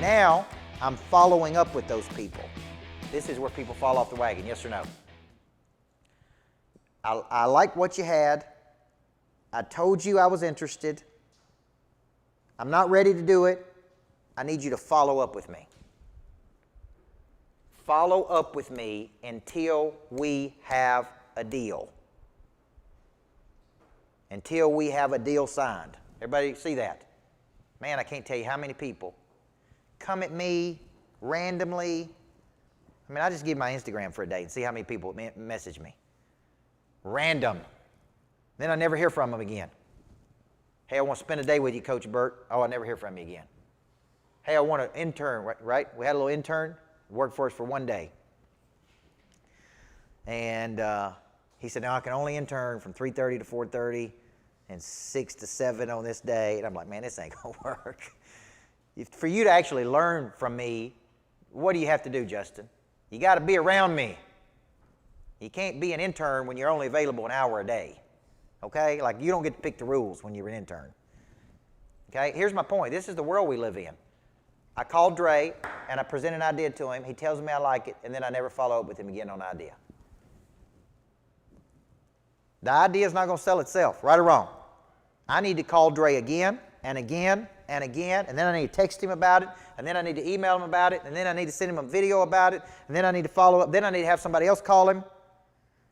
Now, I'm following up with those people. This is where people fall off the wagon, yes or no? I like what you had. I told you I was interested. I'm not ready to do it. I need you to follow up with me. Follow up with me until we have a deal. Until we have a deal signed. Everybody see that? Man, I can't tell you how many people come at me randomly. I mean, I just give my Instagram for a day and see how many people message me. Random. Then I never hear from them again. Hey, I want to spend a day with you, Coach Burt. Oh, I never hear from you again. Hey, I want an intern, right? We had a little intern, worked for us for one day. And he said, no, I can only intern from 3:30 to 4:30 and 6 to 7 on this day. And I'm like, man, this ain't going to work. For you to actually learn from me, what do you have to do, Justin? You got to be around me. You can't be an intern when you're only available an hour a day. Okay? Like, you don't get to pick the rules when you're an intern. Okay? Here's my point. This is the world we live in. I called Dre, and I presented an idea to him. He tells me I like it, and then I never follow up with him again on the idea. The idea is not going to sell itself, right or wrong. I need to call Dre again and again and again, and then I need to text him about it, and then I need to email him about it, and then I need to send him a video about it, and then I need to follow up, then I need to have somebody else call him.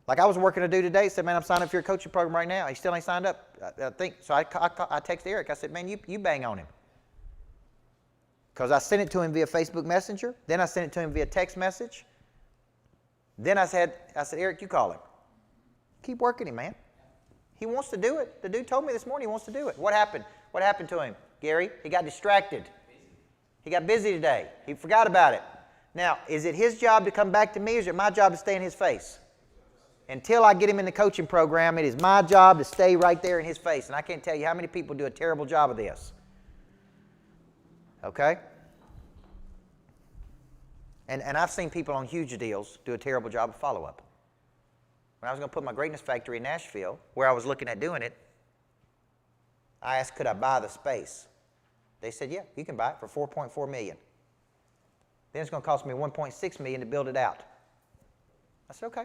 Like I was working a dude today, said, man, I'm signing up for your coaching program right now. He still ain't signed up, I think. So I texted Eric. I said, man, you bang on him. Because I sent it to him via Facebook Messenger. Then I sent it to him via text message. Then I said, Eric, you call him. Keep working him, man. He wants to do it. The dude told me this morning he wants to do it. What happened? What happened to him, Gary? He got distracted. He got busy today. He forgot about it. Now, is it his job to come back to me, or is it my job to stay in his face? Until I get him in the coaching program, it is my job to stay right there in his face. And I can't tell you how many people do a terrible job of this. Okay? And I've seen people on huge deals do a terrible job of follow-up. When I was going to put my Greatness Factory in Nashville, where I was looking at doing it, I asked, could I buy the space? They said, yeah, you can buy it for $4.4 million. Then it's going to cost me $1.6 million to build it out. I said, okay.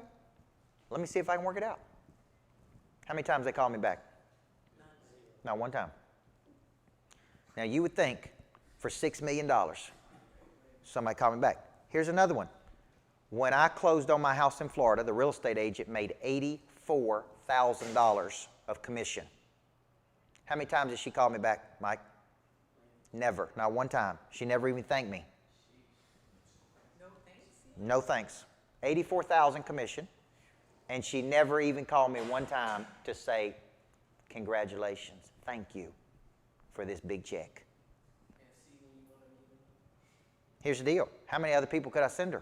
Let me see if I can work it out. How many times they called me back? Not one time. Now, you would think for $6 million, somebody called me back. Here's another one. When I closed on my house in Florida, the real estate agent made $84,000 of commission. How many times did she call me back, Mike? Never. Not one time. She never even thanked me. No thanks. $84,000 commission. And she never even called me one time to say, congratulations, thank you for this big check. Here's the deal. How many other people could I send her?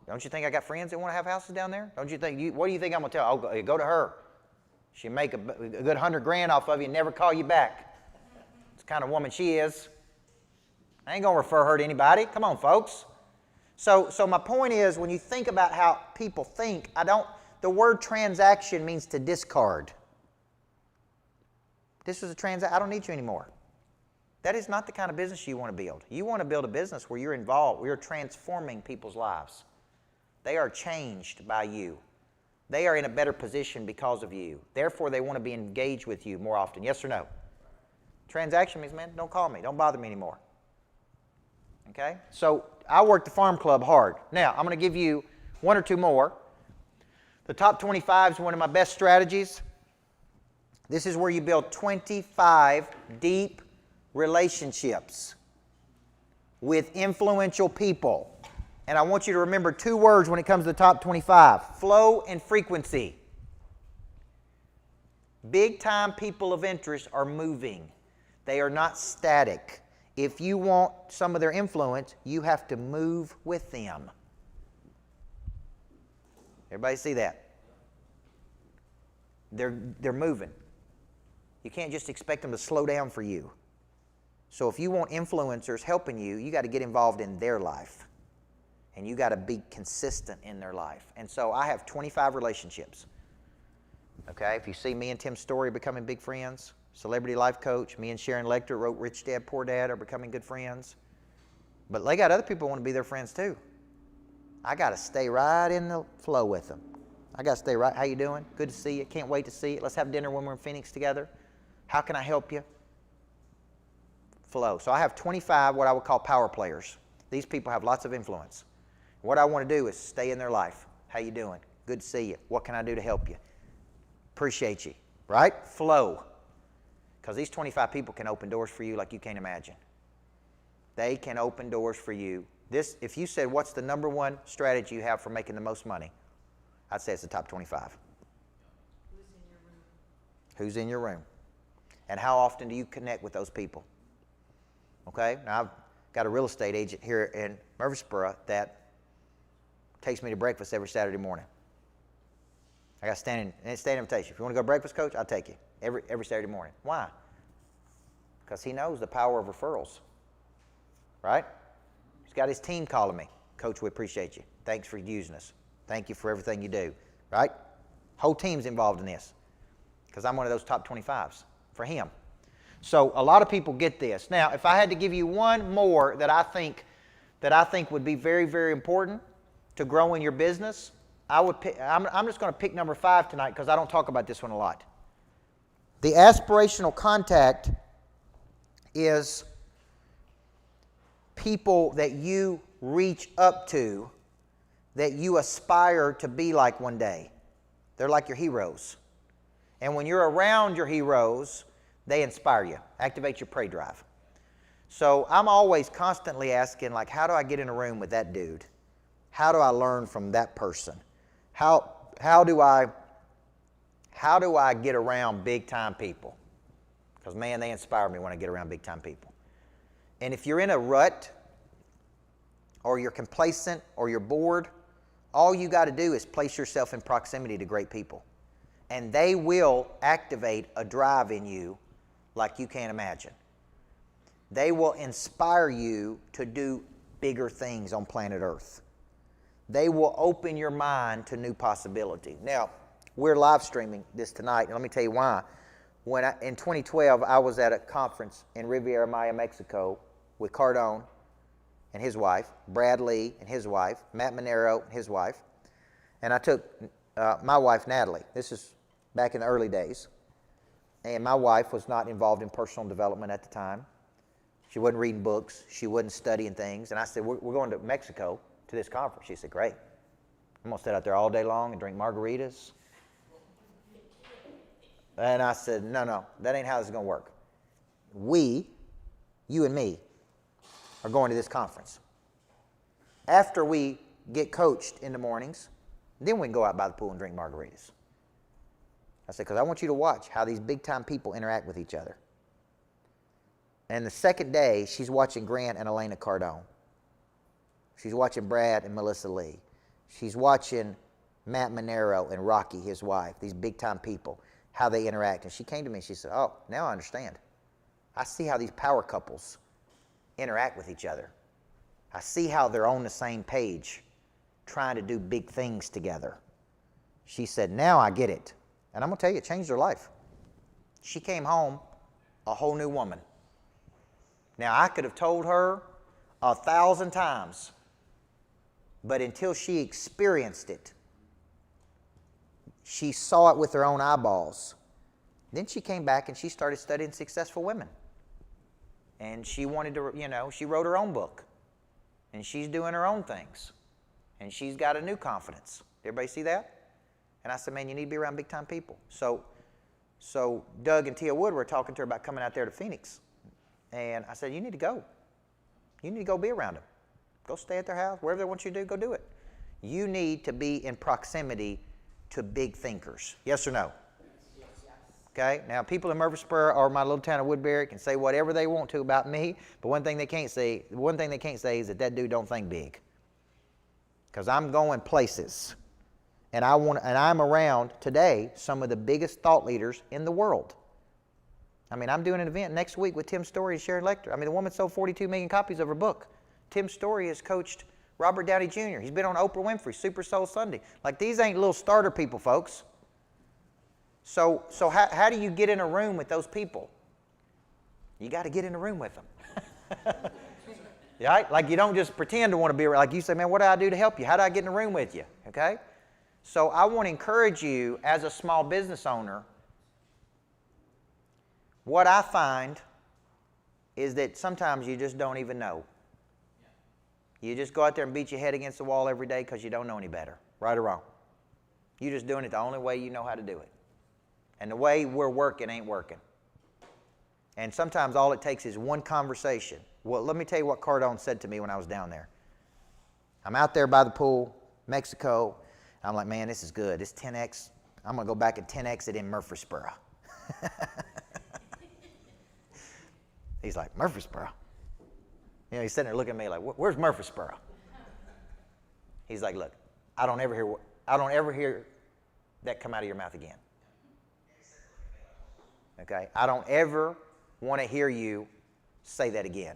Don't you think I got friends that want to have houses down there? Don't you think, what do you think I'm going to tell? Oh, go to her. She'll make a good $100,000 off of you and never call you back. It's the kind of woman she is. I ain't going to refer her to anybody. Come on, folks. So my point is, when you think about how people think, the word transaction means to discard. This is a transaction. I don't need you anymore. That is not the kind of business you want to build. You want to build a business where you're involved, where you're transforming people's lives. They are changed by you. They are in a better position because of you. Therefore, they want to be engaged with you more often. Yes or no? Transaction means, man, don't call me. Don't bother me anymore. Okay? So I work the farm club hard. Now, I'm going to give you one or two more. The top 25 is one of my best strategies. This is where you build 25 deep relationships with influential people. And I want you to remember two words when it comes to the top 25. Flow and frequency. Big time people of interest are moving. They are not static. If you want some of their influence, you have to move with them. Everybody see that? They're moving. You can't just expect them to slow down for you. So if you want influencers helping you, you got to get involved in their life. And you got to be consistent in their life. And so I have 25 relationships. Okay, if you see me and Tim Story becoming big friends, Celebrity life coach. Me and Sharon Lecter wrote Rich Dad, Poor Dad, are becoming good friends. But they got other people who want to be their friends too. I got to stay right in the flow with them. I got to stay right. How you doing? Good to see you. Can't wait to see you. Let's have dinner when we're in Phoenix together. How can I help you? Flow. So I have 25 what I would call power players. These people have lots of influence. What I want to do is stay in their life. How you doing? Good to see you. What can I do to help you? Appreciate you. Right? Flow. Because these 25 people can open doors for you like you can't imagine. They can open doors for you. This, if you said, what's the number one strategy you have for making the most money? I'd say it's the top 25. Who's in your room? Who's in your room? And how often do you connect with those people? Okay? Now, I've got a real estate agent here in Murfreesboro that takes me to breakfast every Saturday morning. I got standing invitation. If you want to go to breakfast, Coach, I'll take you every Saturday morning. Why? Because he knows the power of referrals. Right? He's got his team calling me. Coach, we appreciate you. Thanks for using us. Thank you for everything you do. Right? Whole team's involved in this because I'm one of those top 25s for him. So a lot of people get this. Now, if I had to give you one more that I think would be very, very important to grow in your business, I would pick, I'm just going to pick number 5 tonight because I don't talk about this one a lot. The aspirational contact is people that you reach up to, that you aspire to be like one day. They're like your heroes. And when you're around your heroes, they inspire you, activate your prey drive. So I'm always constantly asking, like, how do I get in a room with that dude? How do I learn from that person? How do I get around big time people? Because man, they inspire me when I get around big time people. And if you're in a rut, or you're complacent, or you're bored, all you got to do is place yourself in proximity to great people. And they will activate a drive in you like you can't imagine. They will inspire you to do bigger things on planet Earth. They will open your mind to new possibility. Now, we're live streaming this tonight, and let me tell you why. In 2012, I was at a conference in Riviera Maya, Mexico, with Cardone and his wife, Brad Lee and his wife, Matt Monero and his wife, and I took my wife, Natalie. This is back in the early days, and my wife was not involved in personal development at the time. She wasn't reading books. She wasn't studying things, and I said, we're going to Mexico to this conference. She said, great. I'm going to sit out there all day long and drink margaritas. And I said, no, that ain't how this is going to work. You and me, are going to this conference. After we get coached in the mornings, then we can go out by the pool and drink margaritas. I said, because I want you to watch how these big-time people interact with each other. And the second day, she's watching Grant and Elena Cardone. She's watching Brad and Melissa Lee. She's watching Matt Monero and Rocky, his wife, these big-time people, how they interact. And she came to me and she said, oh, now I understand. I see how these power couples interact with each other. I see how they're on the same page, trying to do big things together. She said, now I get it. And I'm going to tell you, it changed her life. She came home a whole new woman. Now, I could have told her 1,000 times, but until she experienced it, she saw it with her own eyeballs. Then she came back and she started studying successful women. And she wanted to, she wrote her own book. And she's doing her own things. And she's got a new confidence. Everybody see that? And I said, man, you need to be around big-time people. So Doug and Tia Wood were talking to her about coming out there to Phoenix. And I said, you need to go. You need to go be around them. Go stay at their house. Wherever they want you to do, go do it. You need to be in proximity to big thinkers. Yes or no? Yes. Okay? Now, people in Murfreesboro or my little town of Woodbury can say whatever they want to about me, but one thing they can't say is that dude don't think big. Because I'm going places. And I'm around today some of the biggest thought leaders in the world. I mean, I'm doing an event next week with Tim Story and Sharon Lecter. I mean, the woman sold 42 million copies of her book. Tim Story has coached Robert Downey Jr. He's been on Oprah Winfrey, Super Soul Sunday. Like, these ain't little starter people, folks. So how do you get in a room with those people? You got to get in a room with them. Right? Like you don't just pretend to want to be around. Like you say, man, what do I do to help you? How do I get in a room with you? Okay? So I want to encourage you as a small business owner, what I find is that sometimes you just don't even know. You just go out there and beat your head against the wall every day because you don't know any better, right or wrong. You're just doing it the only way you know how to do it. And the way we're working ain't working. And sometimes all it takes is one conversation. Well, let me tell you what Cardone said to me when I was down there. I'm out there by the pool, Mexico. I'm like, man, this is good. This 10X, I'm going to go back and 10X it in Murfreesboro. He's like, Murfreesboro? You know, he's sitting there looking at me like, where's Murfreesboro? He's like, look, I don't ever hear that come out of your mouth again. Okay? I don't ever want to hear you say that again.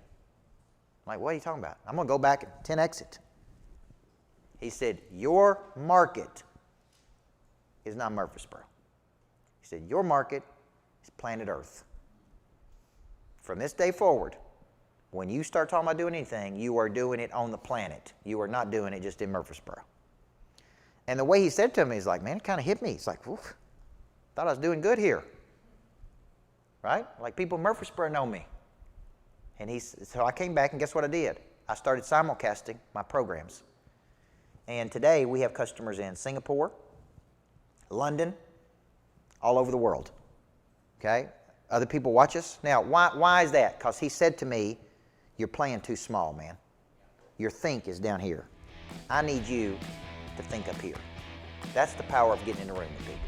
I'm like, what are you talking about? I'm going to go back and 10X it. He said, your market is not Murfreesboro. He said, your market is planet Earth. From this day forward, when you start talking about doing anything, you are doing it on the planet. You are not doing it just in Murfreesboro. And the way he said to me, he's like, man, it kind of hit me. It's like, oof, thought I was doing good here. Right? Like people in Murfreesboro know me. And so I came back and guess what I did? I started simulcasting my programs. And today we have customers in Singapore, London, all over the world. Okay? Other people watch us. Now, why is that? Because he said to me, you're playing too small, man. Your think is down here. I need you to think up here. That's the power of getting in the room with people.